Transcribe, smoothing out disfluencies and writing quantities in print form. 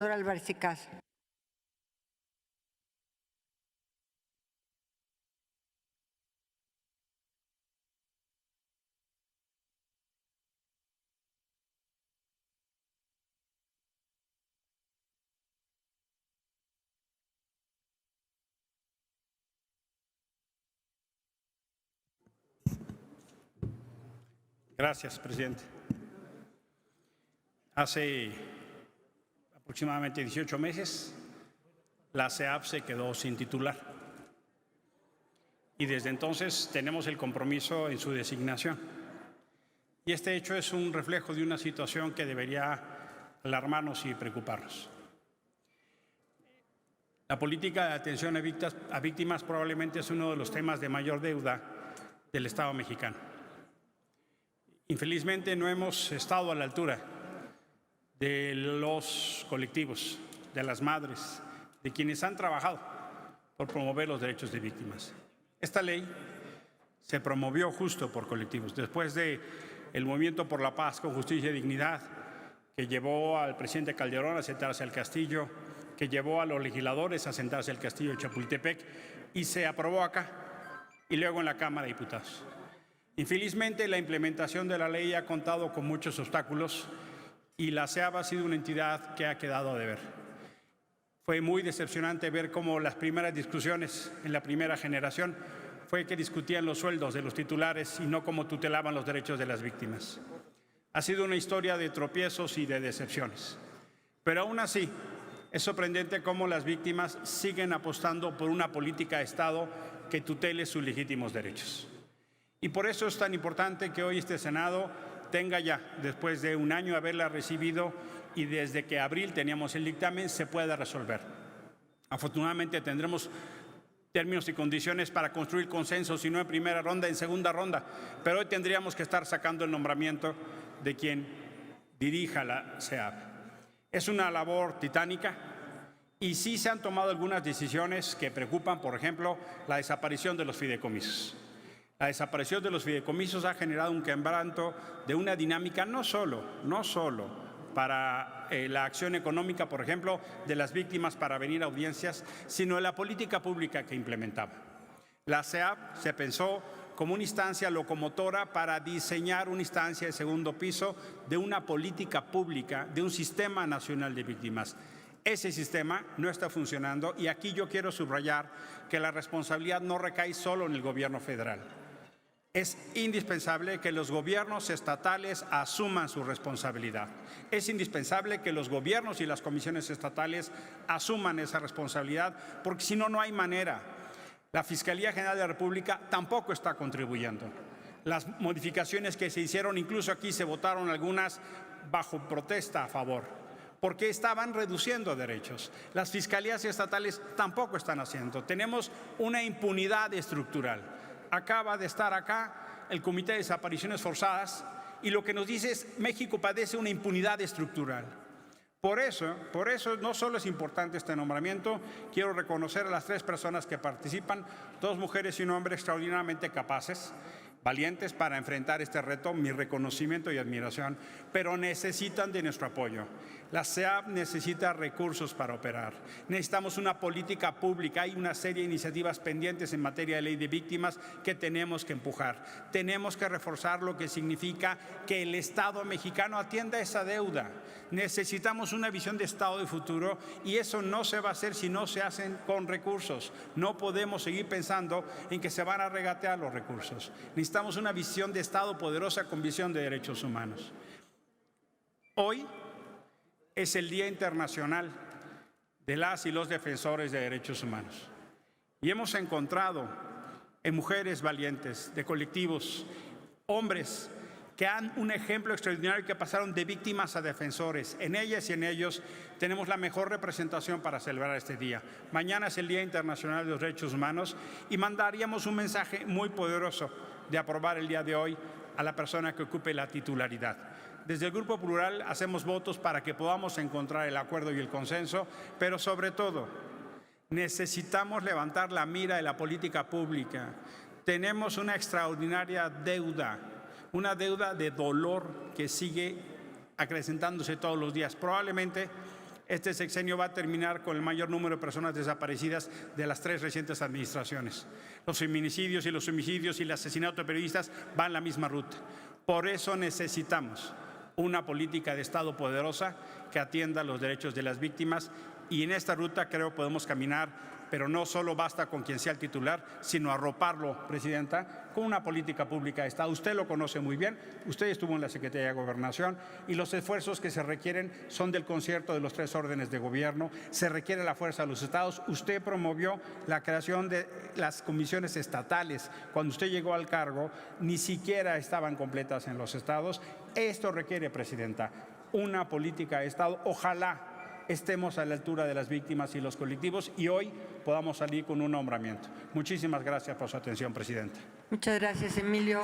Álvarez y Casa. Gracias, presidente. Hace aproximadamente 18 meses, la SEAP se quedó sin titular. Y desde entonces tenemos el compromiso en su designación. Y este hecho es un reflejo de una situación que debería alarmarnos y preocuparnos. La política de atención a víctimas probablemente es uno de los temas de mayor deuda del Estado mexicano. Infelizmente no hemos estado a la altura de los colectivos, de las madres, de quienes han trabajado por promover los derechos de víctimas. Esta ley se promovió justo por colectivos. Después del Movimiento por la Paz con Justicia y Dignidad, que llevó al presidente Calderón a sentarse al Castillo, que llevó a los legisladores a sentarse al Castillo de Chapultepec, y se aprobó acá y luego en la Cámara de Diputados. Infelizmente, la implementación de la ley ha contado con muchos obstáculos y la SEAP ha sido una entidad que ha quedado a deber. Fue muy decepcionante ver cómo las primeras discusiones en la primera generación fue que discutían los sueldos de los titulares y no cómo tutelaban los derechos de las víctimas. Ha sido una historia de tropiezos y de decepciones. Pero aún así, es sorprendente cómo las víctimas siguen apostando por una política de Estado que tutele sus legítimos derechos. Y por eso es tan importante que hoy este Senado tenga ya, después de un año haberla recibido y desde que abril teníamos el dictamen, se pueda resolver. Afortunadamente tendremos términos y condiciones para construir consensos, si no en primera ronda, en segunda ronda. Pero hoy tendríamos que estar sacando el nombramiento de quien dirija la SEAP. Es una labor titánica y sí se han tomado algunas decisiones que preocupan, por ejemplo, la desaparición de los fideicomisos. La desaparición de los fideicomisos ha generado un quebranto de una dinámica no solo para la acción económica, por ejemplo, de las víctimas para venir a audiencias, sino de la política pública que implementaba. La SEAP se pensó como una instancia locomotora para diseñar una instancia de segundo piso de una política pública, de un sistema nacional de víctimas. Ese sistema no está funcionando y aquí yo quiero subrayar que la responsabilidad no recae solo en el gobierno federal. Es indispensable que los gobiernos estatales asuman su responsabilidad. Es indispensable que los gobiernos y las comisiones estatales asuman esa responsabilidad, porque si no, no hay manera. La Fiscalía General de la República tampoco está contribuyendo. Las modificaciones que se hicieron, incluso aquí se votaron algunas bajo protesta a favor, porque estaban reduciendo derechos. Las fiscalías estatales tampoco están haciendo. Tenemos una impunidad estructural. Acaba de estar acá el Comité de Desapariciones Forzadas y lo que nos dice es México padece una impunidad estructural. Por eso no solo es importante este nombramiento, quiero reconocer a las 3 personas que participan, 2 mujeres y un hombre extraordinariamente capaces, valientes para enfrentar este reto, mi reconocimiento y admiración, pero necesitan de nuestro apoyo. La SEAP necesita recursos para operar. Necesitamos una política pública. Hay una serie de iniciativas pendientes en materia de ley de víctimas que tenemos que empujar. Tenemos que reforzar lo que significa que el Estado mexicano atienda esa deuda. Necesitamos una visión de Estado de futuro y eso no se va a hacer si no se hacen con recursos. No podemos seguir pensando en que se van a regatear los recursos. Necesitamos una visión de Estado poderosa con visión de derechos humanos. Hoy es el Día Internacional de las y los defensores de derechos humanos. Y hemos encontrado en mujeres valientes, de colectivos, hombres que han un ejemplo extraordinario que pasaron de víctimas a defensores. En ellas y en ellos tenemos la mejor representación para celebrar este día. Mañana es el Día Internacional de los Derechos Humanos y mandaríamos un mensaje muy poderoso de aprobar el día de hoy a la persona que ocupe la titularidad. Desde el Grupo Plural hacemos votos para que podamos encontrar el acuerdo y el consenso, pero sobre todo necesitamos levantar la mira de la política pública. Tenemos una extraordinaria deuda, una deuda de dolor que sigue acrecentándose todos los días. Probablemente Este sexenio va a terminar con el mayor número de personas desaparecidas de las 3 recientes administraciones. Los feminicidios y los homicidios y el asesinato de periodistas van la misma ruta. Por eso necesitamos una política de Estado poderosa que atienda los derechos de las víctimas, y en esta ruta creo podemos caminar, pero no solo basta con quien sea el titular, sino arroparlo, Presidenta, con una política pública de Estado. Usted lo conoce muy bien, usted estuvo en la Secretaría de Gobernación y los esfuerzos que se requieren son del concierto de los 3 órdenes de gobierno, se requiere la fuerza de los estados. Usted promovió la creación de las comisiones estatales. Cuando usted llegó al cargo, ni siquiera estaban completas en los estados. Esto requiere, Presidenta, una política de Estado. Ojalá estemos a la altura de las víctimas y los colectivos y hoy podamos salir con un nombramiento. Muchísimas gracias por su atención, Presidenta. Muchas gracias, Emilio.